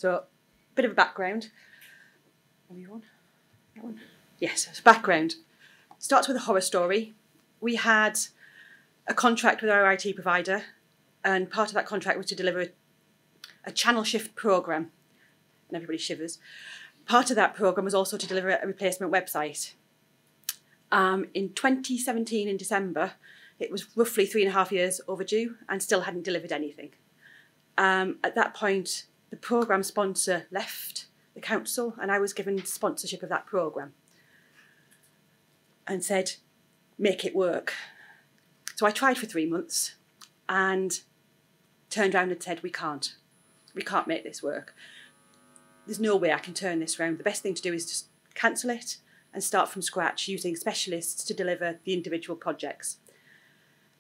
So, a bit of a background. Are we on? That one? Yes, so background. Starts with a horror story. We had a contract with our IT provider, and part of that contract was to deliver a channel shift programme. And everybody shivers. Part of that programme was also to deliver a replacement website. In 2017, in December, it was roughly 3.5 years overdue and still hadn't delivered anything. At that point, the programme sponsor left the council and I was given sponsorship of that programme and said, make it work. So I tried for 3 months and turned around and said, we can't make this work. There's no way I can turn this round. The best thing to do is just cancel it and start from scratch using specialists to deliver the individual projects.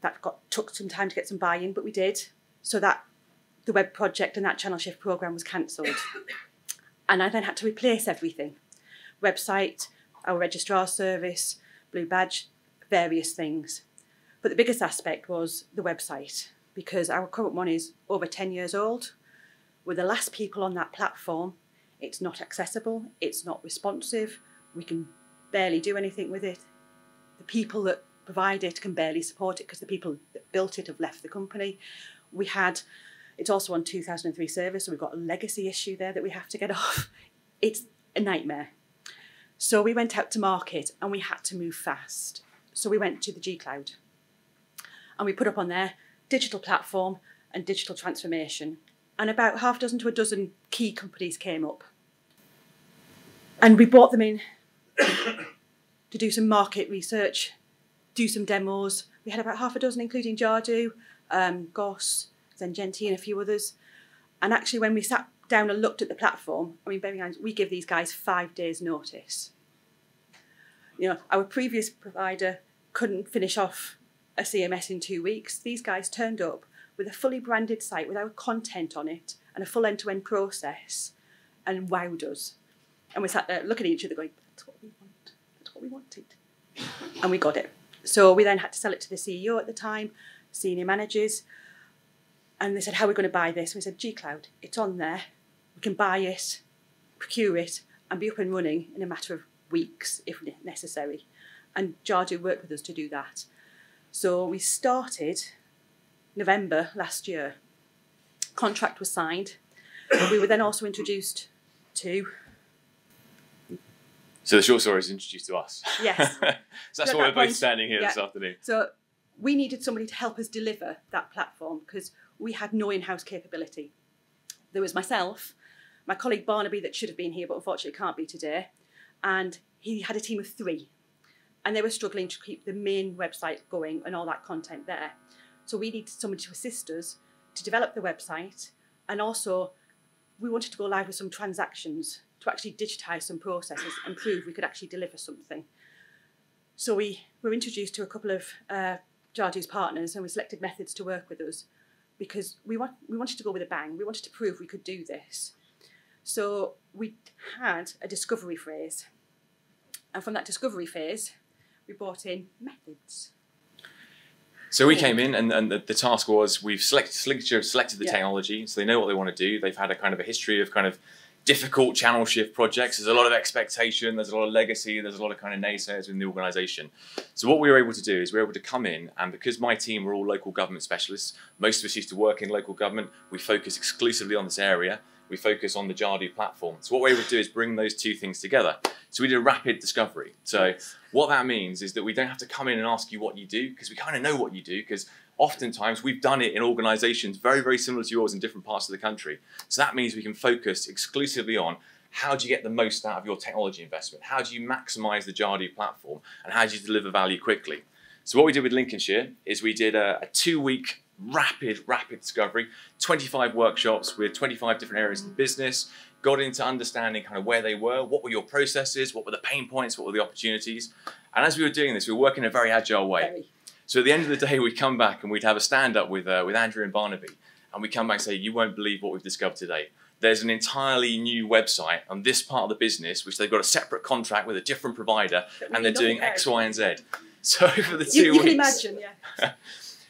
That took some time to get some buy-in, but we did. So that the web project and that channel shift programme was cancelled. And I then had to replace everything. Website, our registrar service, blue badge, various things. But the biggest aspect was the website, because our current one is over 10 years old. We're the last people on that platform. It's not accessible, it's not responsive, we can barely do anything with it. The people that provide it can barely support it because the people that built it have left the company. It's also on 2003 service, so we've got a legacy issue there that we have to get off. It's a nightmare. So we went out to market and we had to move fast. So we went to the G Cloud and we put up on there digital platform and digital transformation. And about half a dozen to a dozen key companies came up. And we brought them in to do some market research, do some demos. We had about half a dozen, including Jadu, Goss, Zengenti and a few others. And actually when we sat down and looked at the platform, I mean, bear in mind, we give these guys 5 days notice. You know, our previous provider couldn't finish off a CMS in 2 weeks. These guys turned up with a fully branded site with our content on it and a full end-to-end process and wowed us. And we sat there looking at each other going, that's what we want, that's what we wanted. And we got it. So we then had to sell it to the CEO at the time, senior managers, and they said, how are we going to buy this? And we said, G Cloud, it's on there. We can buy it, procure it, and be up and running in a matter of weeks, if necessary. And Jadu worked with us to do that. So we started November last year. Contract was signed. We were then also introduced to... So the short story is introduced to us. Yes. So that's why we're both standing here this afternoon. So we needed somebody to help us deliver that platform because we had no in-house capability. There was myself, my colleague Barnaby that should have been here but unfortunately can't be today, and he had a team of 3. And they were struggling to keep the main website going and all that content there. So we needed somebody to assist us to develop the website, and also we wanted to go live with some transactions to actually digitise some processes and prove we could actually deliver something. So we were introduced to a couple of Jadu's partners and we selected methods to work with us because we wanted to go with a bang. We wanted to prove we could do this. So we had a discovery phase. And from that discovery phase, we brought in methods. So we came in and the task was Lincolnshire have selected the technology, so they know what they want to do. They've had a kind of a history of kind of difficult channel shift projects. There's a lot of expectation, there's a lot of legacy, there's a lot of kind of naysayers in the organisation. So what we were able to do is we were able to come in, and because my team were all local government specialists, most of us used to work in local government, we focus exclusively on this area. We focus on the Jadu platform. So what we're able to do is bring those two things together. So we did a rapid discovery. So what that means is that we don't have to come in and ask you what you do, because we kind of know what you do, because oftentimes we've done it in organisations very, very similar to yours in different parts of the country. So that means we can focus exclusively on how do you get the most out of your technology investment? How do you maximise the Jadu platform? And how do you deliver value quickly? So what we did with Lincolnshire is we did a 2-week rapid discovery, 25 workshops with 25 different areas of the business, got into understanding kind of where they were, what were your processes, what were the pain points, what were the opportunities. And as we were doing this, we were working in a very agile way. So at the end of the day, we'd come back and we'd have a stand-up with Andrea and Barnaby, and we'd come back and say, you won't believe what we've discovered today. There's an entirely new website on this part of the business, which they've got a separate contract with a different provider, and they're doing X, Y, and Z. So over the 2 weeks... You can imagine, yeah.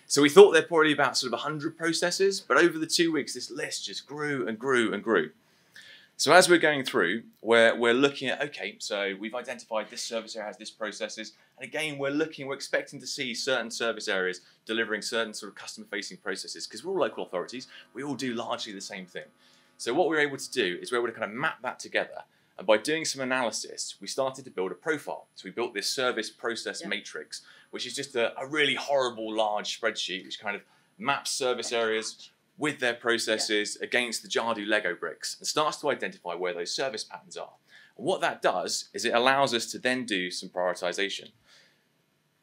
So we thought there probably about sort of 100 processes, but over the 2 weeks, this list just grew and grew and grew. So as we're going through, we're looking at, okay, so we've identified this service area has this processes, and again, we're expecting to see certain service areas delivering certain sort of customer-facing processes, because we're all local authorities, we all do largely the same thing. So what we're able to do is we're able to kind of map that together, and by doing some analysis, we started to build a profile. So we built this service process matrix, which is just a really horrible large spreadsheet, which kind of maps service areas with their processes against the Jadu Lego bricks and starts to identify where those service patterns are. And what that does is it allows us to then do some prioritization.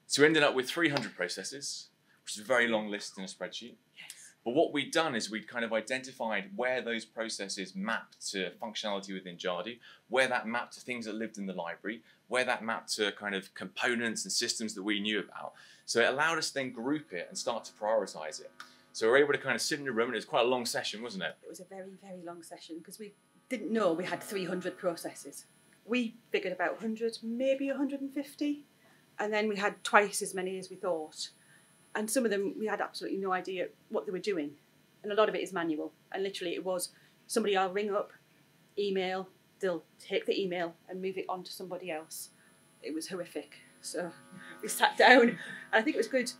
So we ended up with 300 processes, which is a very long list in a spreadsheet. Yes. But what we'd done is we'd kind of identified where those processes mapped to functionality within Jadu, where that mapped to things that lived in the library, where that mapped to kind of components and systems that we knew about. So it allowed us to then group it and start to prioritize it. So we were able to kind of sit in a room, and it was quite a long session, wasn't it? It was a very, very long session because we didn't know we had 300 processes. We figured about 100, maybe 150, and then we had twice as many as we thought. And some of them, we had absolutely no idea what they were doing. And a lot of it is manual. And literally it was somebody will ring up, email, they'll take the email and move it on to somebody else. It was horrific. So we sat down, and I think it was good.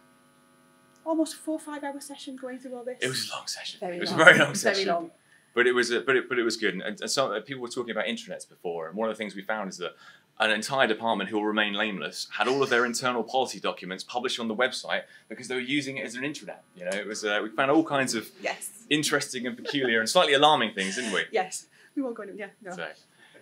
Almost 4 or 5 hour session going through all this. It was a long session. Very it was long. a very long session. Very long. But it was good. And some people were talking about intranets before, and one of the things we found is that an entire department who will remain nameless had all of their internal policy documents published on the website because they were using it as an intranet. You know, it was we found all kinds of interesting and peculiar and slightly alarming things, didn't we? Yes, we won't go into no.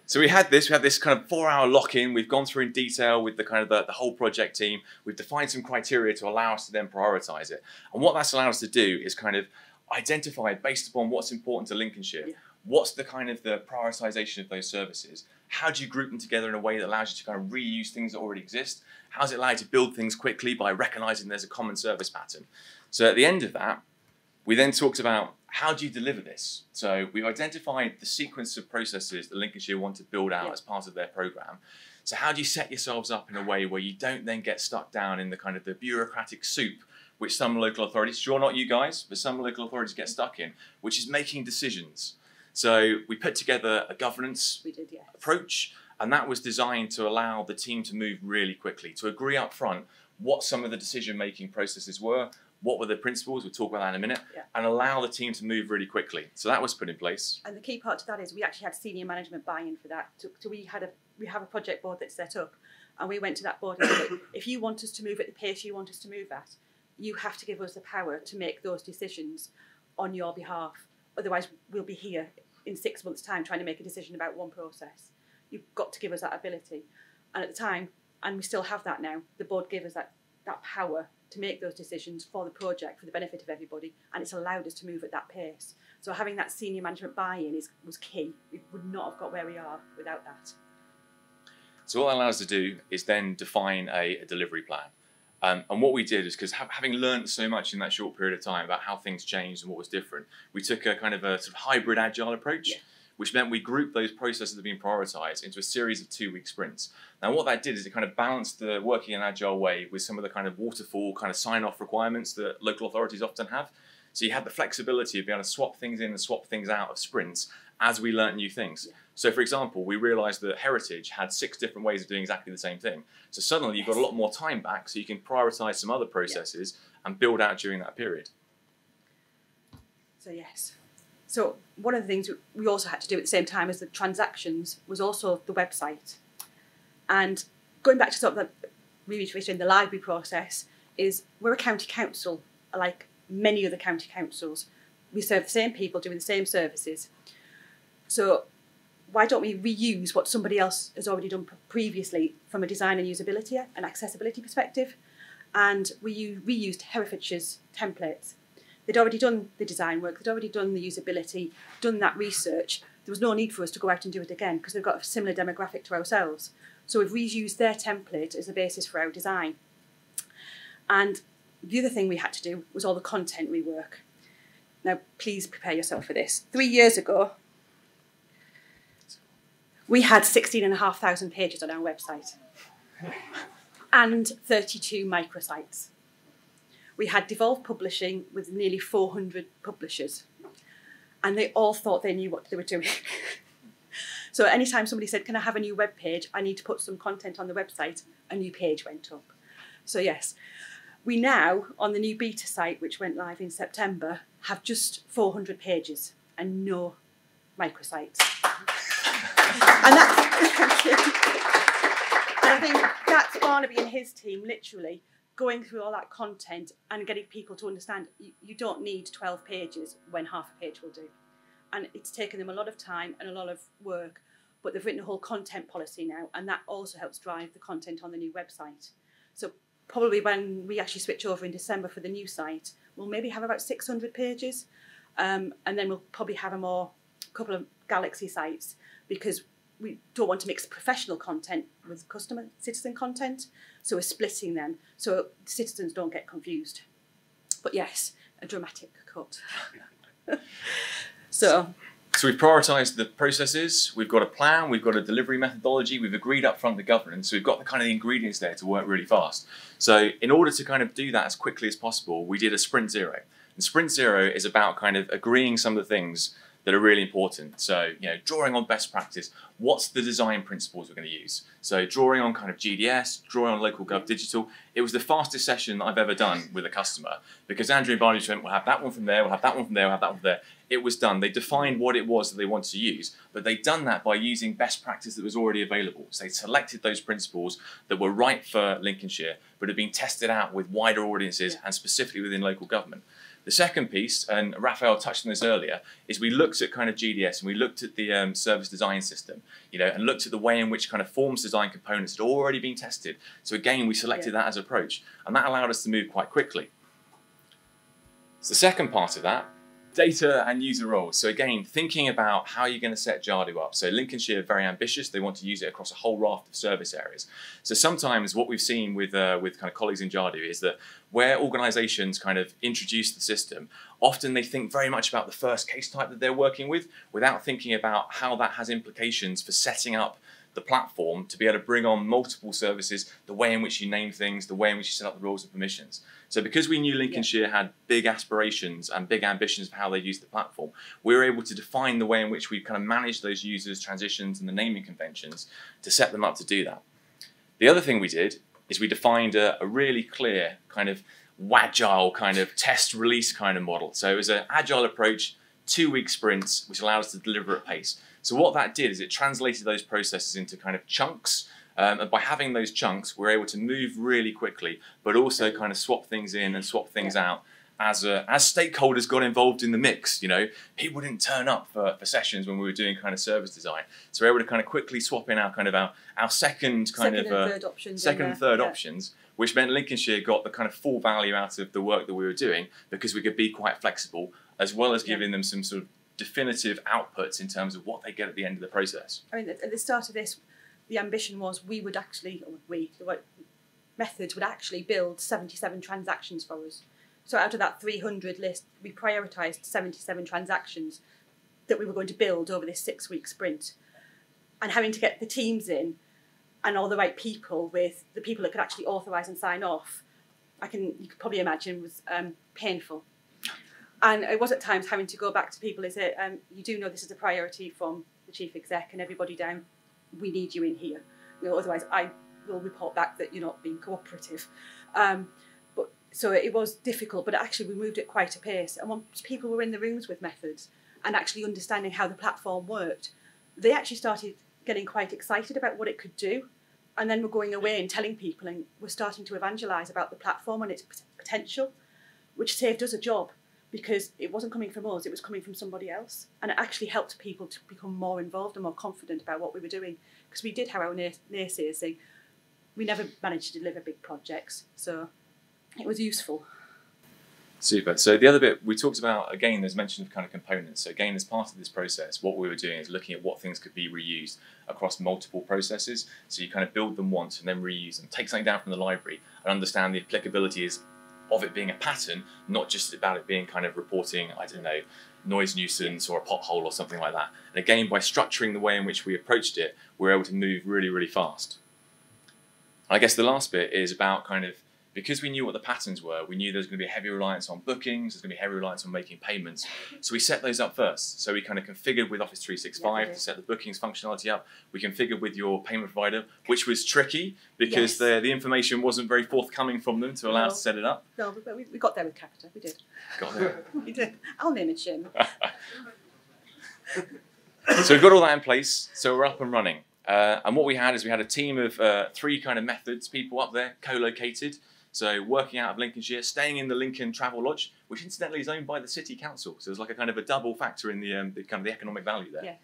So we had this kind of 4 hour lock-in. We've gone through in detail with the kind of the whole project team. We've defined some criteria to allow us to then prioritize it. And what that's allowed us to do is kind of identify based upon what's important to Lincolnshire. What's the kind of the prioritization of those services? How do you group them together in a way that allows you to kind of reuse things that already exist? How does it allow you to build things quickly by recognizing there's a common service pattern? So at the end of that, we then talked about how do you deliver this? So we've identified the sequence of processes that Lincolnshire want to build out as part of their programme. So how do you set yourselves up in a way where you don't then get stuck down in the kind of the bureaucratic soup which some local authorities, sure not you guys, but some local authorities get stuck in, which is making decisions. So we put together a governance approach, and that was designed to allow the team to move really quickly, to agree up front what some of the decision-making processes were, what were the principles, we'll talk about that in a minute, and allow the team to move really quickly. So that was put in place. And the key part to that is we actually had senior management buy-in for that. So we have a project board that's set up, and we went to that board and said, if you want us to move at the pace you want us to move at, you have to give us the power to make those decisions on your behalf. Otherwise, we'll be here in 6 months' time trying to make a decision about one process. You've got to give us that ability. And at the time, and we still have that now, the board gave us that power to make those decisions for the project, for the benefit of everybody, and it's allowed us to move at that pace. So having that senior management buy-in was key. We would not have got where we are without that. So what that allows us to do is then define a delivery plan. And what we did is, because having learned so much in that short period of time about how things changed and what was different, we took a kind of a sort of hybrid agile approach, which meant we grouped those processes that have been prioritized into a series of 2-week sprints. Now what that did is it kind of balanced the working in an agile way with some of the kind of waterfall kind of sign-off requirements that local authorities often have. So you had the flexibility of being able to swap things in and swap things out of sprints as we learnt new things. So for example, we realised that Heritage had 6 different ways of doing exactly the same thing. So suddenly you've got a lot more time back, so you can prioritise some other processes and build out during that period. So So one of the things we also had to do at the same time as the transactions was also the website. And going back to sort of reiterating the library process is we're a county council, like many other county councils. We serve the same people doing the same services. So why don't we reuse what somebody else has already done previously from a design and usability and accessibility perspective? And we reused Herefage's templates. They'd already done the design work, they'd already done the usability, done that research. There was no need for us to go out and do it again because they've got a similar demographic to ourselves. So we've reused their template as the basis for our design. And the other thing we had to do was all the content rework. Now, please prepare yourself for this. 3 years ago, we had 16,500 pages on our website and 32 microsites. We had Devolved Publishing with nearly 400 publishers, and they all thought they knew what they were doing. So anytime somebody said, can I have a new web page? I need to put some content on the website, a new page went up. So yes, we now, on the new beta site, which went live in September, have just 400 pages and no microsites. And I think that's Barnaby and his team literally going through all that content and getting people to understand you don't need 12 pages when half a page will do. And it's taken them a lot of time and a lot of work, but they've written a whole content policy now, and that also helps drive the content on the new website. So probably when we actually switch over in December for the new site, we'll maybe have about 600 pages, and then we'll probably have a couple of Galaxy sites, because we don't want to mix professional content with customer citizen content, so we're splitting them so citizens don't get confused. But yes, a dramatic cut. So we've prioritised the processes, we've got a plan, we've got a delivery methodology, we've agreed up front the governance, so we've got the kind of ingredients there to work really fast. So in order to kind of do that as quickly as possible, we did a Sprint Zero. And Sprint Zero is about kind of agreeing some of the things that are really important. So, drawing on best practice, what's the design principles we're going to use? So drawing on kind of GDS, drawing on local gov digital. It was the fastest session that I've ever done with a customer, because Andrea and Barney went, we'll have that one from there, we'll have that one from there, we'll have that one from there. It was done. They defined what it was that they wanted to use, but they'd done that by using best practice that was already available. So they selected those principles that were right for Lincolnshire, but had been tested out with wider audiences and specifically within local government. The second piece, and Raphael touched on this earlier, is we looked at kind of GDS and we looked at the service design system, and looked at the way in which kind of forms design components had already been tested. So again, we selected that as approach, and that allowed us to move quite quickly. So the second part of that, data and user roles. So again, thinking about how you're going to set Jadu up. So Lincolnshire are very ambitious. They want to use it across a whole raft of service areas. So sometimes what we've seen with kind of colleagues in Jadu is that where organisations kind of introduce the system, often they think very much about the first case type that they're working with without thinking about how that has implications for setting up the platform to be able to bring on multiple services, the way in which you name things, the way in which you set up the roles and permissions. So because we knew Lincolnshire had big aspirations and big ambitions for how they use the platform, we were able to define the way in which we kind of manage those users, transitions and the naming conventions to set them up to do that. The other thing we did is we defined a really clear kind of Agile kind of test release kind of model. So it was an Agile approach, 2-week sprints, which allowed us to deliver at pace. So what that did is it translated those processes into kind of chunks. And by having those chunks, we're able to move really quickly, but also kind of swap things in and swap things out as stakeholders got involved in the mix. People didn't turn up for sessions when we were doing kind of service design. So we're able to kind of quickly swap in our kind of our second and third options, which meant Lincolnshire got the kind of full value out of the work that we were doing, because we could be quite flexible, as well as giving them some sort of definitive outputs in terms of what they get at the end of the process. I mean, at the start of this, the ambition was Methods would actually build 77 transactions for us. So out of that 300 list, we prioritised 77 transactions that we were going to build over this 6-week sprint. And having to get the teams in and all the right people, with the people that could actually authorise and sign off, you could probably imagine was painful. And it was at times having to go back to people and say, you do know this is a priority from the chief exec and everybody down. We need you in here. Otherwise I will report back that you're not being cooperative. So it was difficult, but actually we moved at quite a pace. And once people were in the rooms with Methods and actually understanding how the platform worked, they actually started getting quite excited about what it could do. And then we're going away and telling people, and we're starting to evangelise about the platform and its potential, which saved us a job, because it wasn't coming from us, it was coming from somebody else. And it actually helped people to become more involved and more confident about what we were doing. Because we did have our naysayers saying, we never managed to deliver big projects, so it was useful. Super. So the other bit we talked about, again, there's mention of kind of components. So again, as part of this process, what we were doing is looking at what things could be reused across multiple processes. So you kind of build them once and then reuse them. Take something down from the library and understand the applicability is of it being a pattern, not just about it being kind of reporting, I don't know, noise nuisance or a pothole or something like that. And again, by structuring the way in which we approached it, we're able to move really, really fast. I guess the last bit is about kind of because we knew what the patterns were, we knew there was going to be a heavy reliance on bookings, there's going to be a heavy reliance on making payments. So we set those up first. So we kind of configured with Office 365 to set the bookings functionality up. We configured with your payment provider, which was tricky because the information wasn't very forthcoming from them to allow us to set it up. No, we got there with Capita, we did. Got there. We did. I'll name it Jim. So we've got all that in place, so we're up and running. And what we had is we had a team of 3 kind of methods, people up there, co-located. So working out of Lincolnshire, staying in the Lincoln Travel Lodge, which incidentally is owned by the city council. So there's like a kind of a double factor in the kind of the economic value there. Yeah.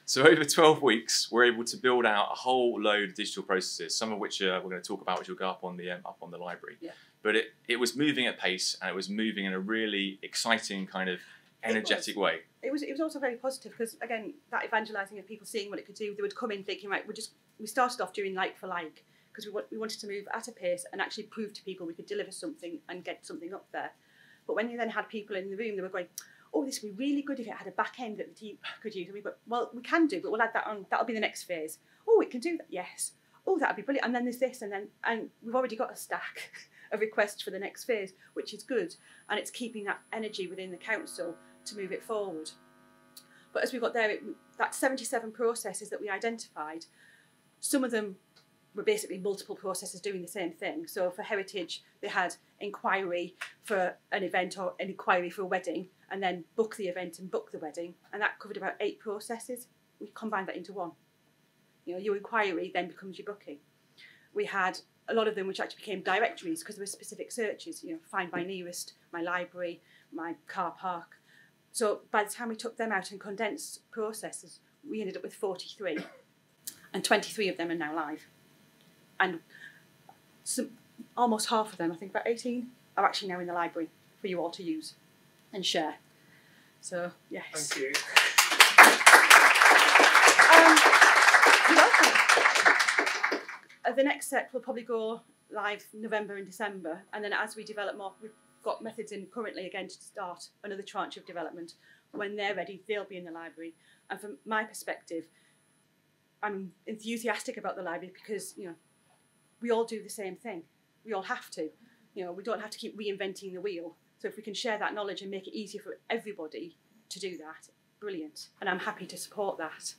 So over 12 weeks, we're able to build out a whole load of digital processes, some of which we're going to talk about, which will go up on the library. Yeah. But it was moving at pace, and it was moving in a really exciting kind of energetic way. It was also very positive because, again, that evangelising of people seeing what it could do, they would come in thinking, right, we started off doing like for like, because we wanted to move at a pace and actually prove to people we could deliver something and get something up there. But when you then had people in the room, they were going, oh, this would be really good if it had a back end that the team could use. And we go, well, we can do, but we'll add that on. That'll be the next phase. Oh, it can do that. Yes. Oh, that'd be brilliant. And then there's this, and we've already got a stack of requests for the next phase, which is good. And it's keeping that energy within the council to move it forward. But as we got there, that 77 processes that we identified, some of them were basically multiple processes doing the same thing. So for heritage, they had inquiry for an event or an inquiry for a wedding, and then book the event and book the wedding. And that covered about 8 processes. We combined that into one. You know, your inquiry then becomes your booking. We had a lot of them which actually became directories because there were specific searches, you know, find my nearest, my library, my car park. So by the time we took them out and condensed processes, we ended up with 43. And 23 of them are now live. And almost half of them, I think about 18, are actually now in the library for you all to use and share. So, yes. Thank you. You're welcome. The next set will probably go live November and December. And then as we develop more, we've got methods in currently again to start another tranche of development. When they're ready, they'll be in the library. And from my perspective, I'm enthusiastic about the library because, you know, we all do the same thing. We all have to. You know, we don't have to keep reinventing the wheel. So if we can share that knowledge and make it easier for everybody to do that, brilliant. And I'm happy to support that.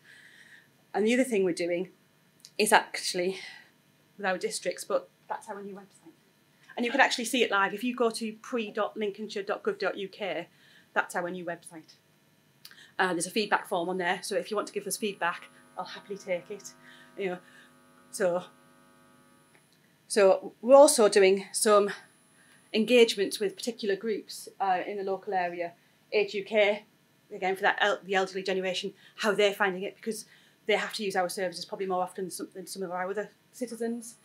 And the other thing we're doing is actually with our districts, but that's our new website. And you can actually see it live. If you go to pre.lincolnshire.gov.uk, that's our new website. There's a feedback form on there. So if you want to give us feedback, I'll happily take it. You know, so we're also doing some engagements with particular groups in the local area. Age UK, again for that the elderly generation, how they're finding it because they have to use our services probably more often than some of our other citizens.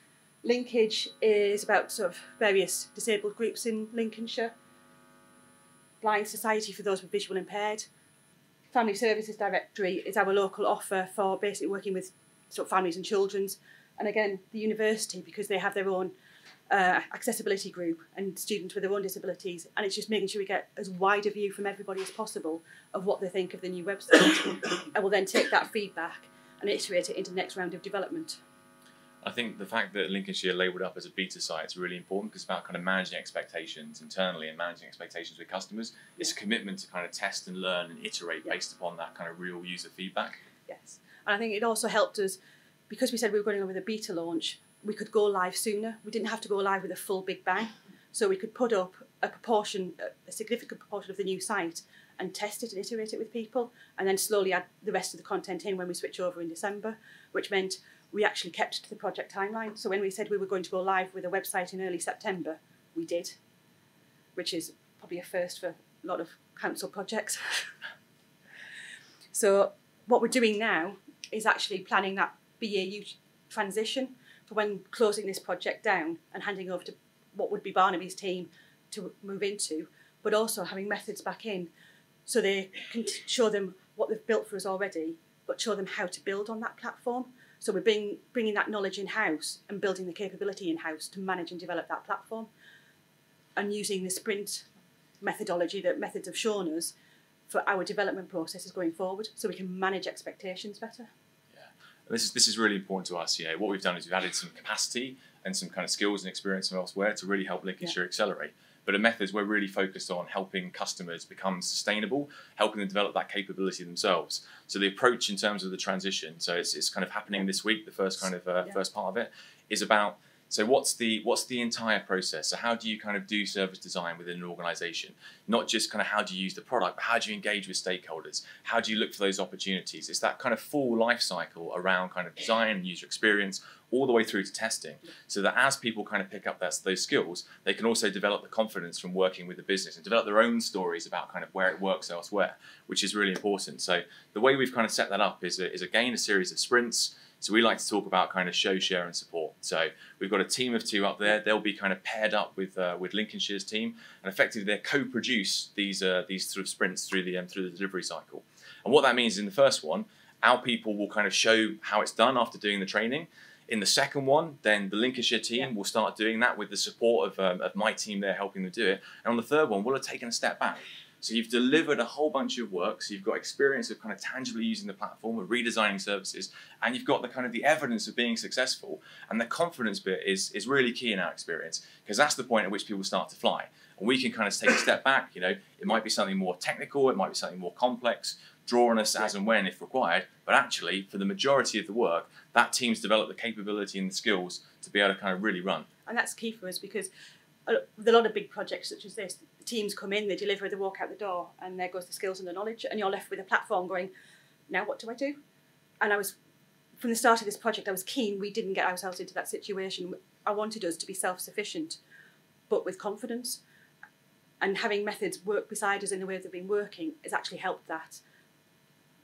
Linkage is about sort of various disabled groups in Lincolnshire. Blind Society for those with visual impaired. Family Services Directory is our local offer for basically working with sort of families and children's. And again, the university, because they have their own accessibility group and students with their own disabilities. And it's just making sure we get as wide a view from everybody as possible of what they think of the new website. And we'll then take that feedback and iterate it into the next round of development. I think the fact that Lincolnshire labelled up as a beta site is really important because it's about kind of managing expectations internally and managing expectations with customers. It's a commitment to kind of test and learn and iterate based upon that kind of real user feedback. Yes. And I think it also helped us, because we said we were going on with a beta launch, we could go live sooner. We didn't have to go live with a full big bang. So we could put up a significant proportion of the new site and test it and iterate it with people and then slowly add the rest of the content in when we switch over in December, which meant we actually kept to the project timeline. So when we said we were going to go live with a website in early September, we did, which is probably a first for a lot of council projects. So what we're doing now is actually planning that BAU transition for when closing this project down and handing over to what would be Barnaby's team to move into, but also having methods back in so they can show them what they've built for us already, but show them how to build on that platform. So we're bringing that knowledge in-house and building the capability in-house to manage and develop that platform and using the sprint methodology that methods have shown us for our development processes going forward so we can manage expectations better. Yeah, this is really important to us. You know, what we've done is we've added some capacity and some kind of skills and experience from elsewhere to really help Lincolnshire accelerate. But at Methods, we're really focused on helping customers become sustainable, helping them develop that capability themselves. So the approach in terms of the transition, so it's kind of happening this week, the first kind of first part of it, is about, so what's the entire process? So how do you kind of do service design within an organization? Not just kind of how do you use the product, but how do you engage with stakeholders? How do you look for those opportunities? It's that kind of full life cycle around kind of design and user experience, all the way through to testing, so that as people kind of pick up those skills, they can also develop the confidence from working with the business and develop their own stories about kind of where it works elsewhere, which is really important. So the way we've kind of set that up is again a series of sprints. So we like to talk about kind of show, share, and support. So we've got a team of 2 up there. They'll be kind of paired up with Lincolnshire's team, and effectively they co-produce these sort of sprints through the delivery cycle. And what that means in the first one, our people will kind of show how it's done after doing the training. In the second one, then the Lincolnshire team will start doing that with the support of my team there helping them do it. And on the third one, we'll have taken a step back. So you've delivered a whole bunch of work, so you've got experience of kind of tangibly using the platform, of redesigning services, and you've got the kind of the evidence of being successful. And the confidence bit is really key in our experience, because that's the point at which people start to fly. And we can kind of take a step back, you know, it might be something more technical, it might be something more complex, draw on us as and when if required, but actually for the majority of the work, that team's developed the capability and the skills to be able to kind of really run. And that's key for us, because with a lot of big projects such as this, the teams come in, they deliver, they walk out the door, and there goes the skills and the knowledge, and you're left with a platform going, now what do I do? And from the start of this project, I was keen we didn't get ourselves into that situation. I wanted us to be self-sufficient, but with confidence. And having Methods work beside us in the way they've been working has actually helped that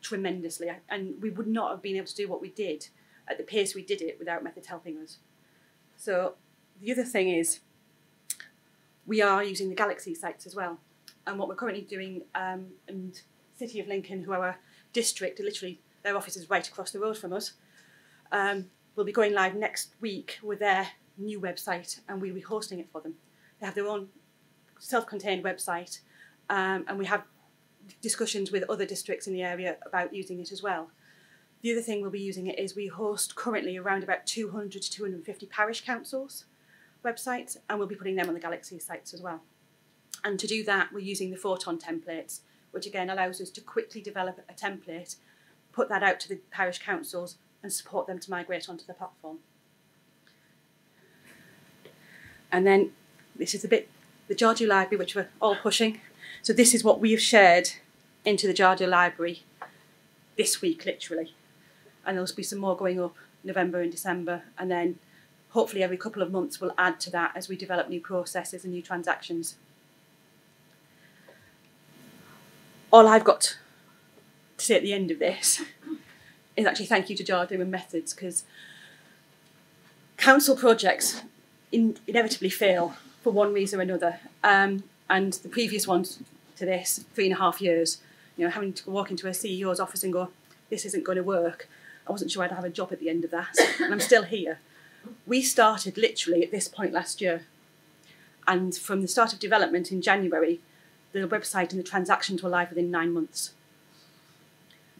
tremendously. And we would not have been able to do what we did at the pace we did it without Methods helping us. So the other thing is, we are using the Galaxy sites as well. And what we're currently doing, and City of Lincoln, who are our district, literally their office is right across the road from us, will be going live next week with their new website, and we'll be hosting it for them. They have their own self-contained website, and we have discussions with other districts in the area about using it as well. The other thing we'll be using it is we host currently around about 200 to 250 parish councils websites, and we'll be putting them on the Galaxy sites as well. And to do that, we're using the Photon templates, which again allows us to quickly develop a template, put that out to the parish councils, and support them to migrate onto the platform. And then this is the Jadu library, which we're all pushing. So this is what we've shared into the Jadu library this week, literally. And there'll be some more going up November and December, and then hopefully every couple of months we'll add to that as we develop new processes and new transactions. All I've got to say at the end of this is actually thank you to Jadu and Methods, because council projects inevitably fail for one reason or another. And the previous ones to this, 3.5 years, you know, having to walk into a CEO's office and go, this isn't going to work. I wasn't sure I'd have a job at the end of that, and I'm still here. We started literally at this point last year, and from the start of development in January, the website and the transactions were live within 9 months,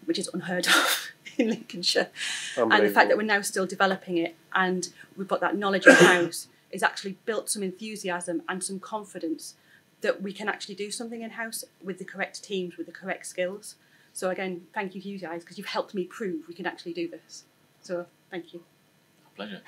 which is unheard of in Lincolnshire. And the fact that we're now still developing it and we've got that knowledge in-house is actually built some enthusiasm and some confidence that we can actually do something in-house with the correct teams, with the correct skills. So again, thank you to you guys, because you've helped me prove we can actually do this. So thank you. Pleasure.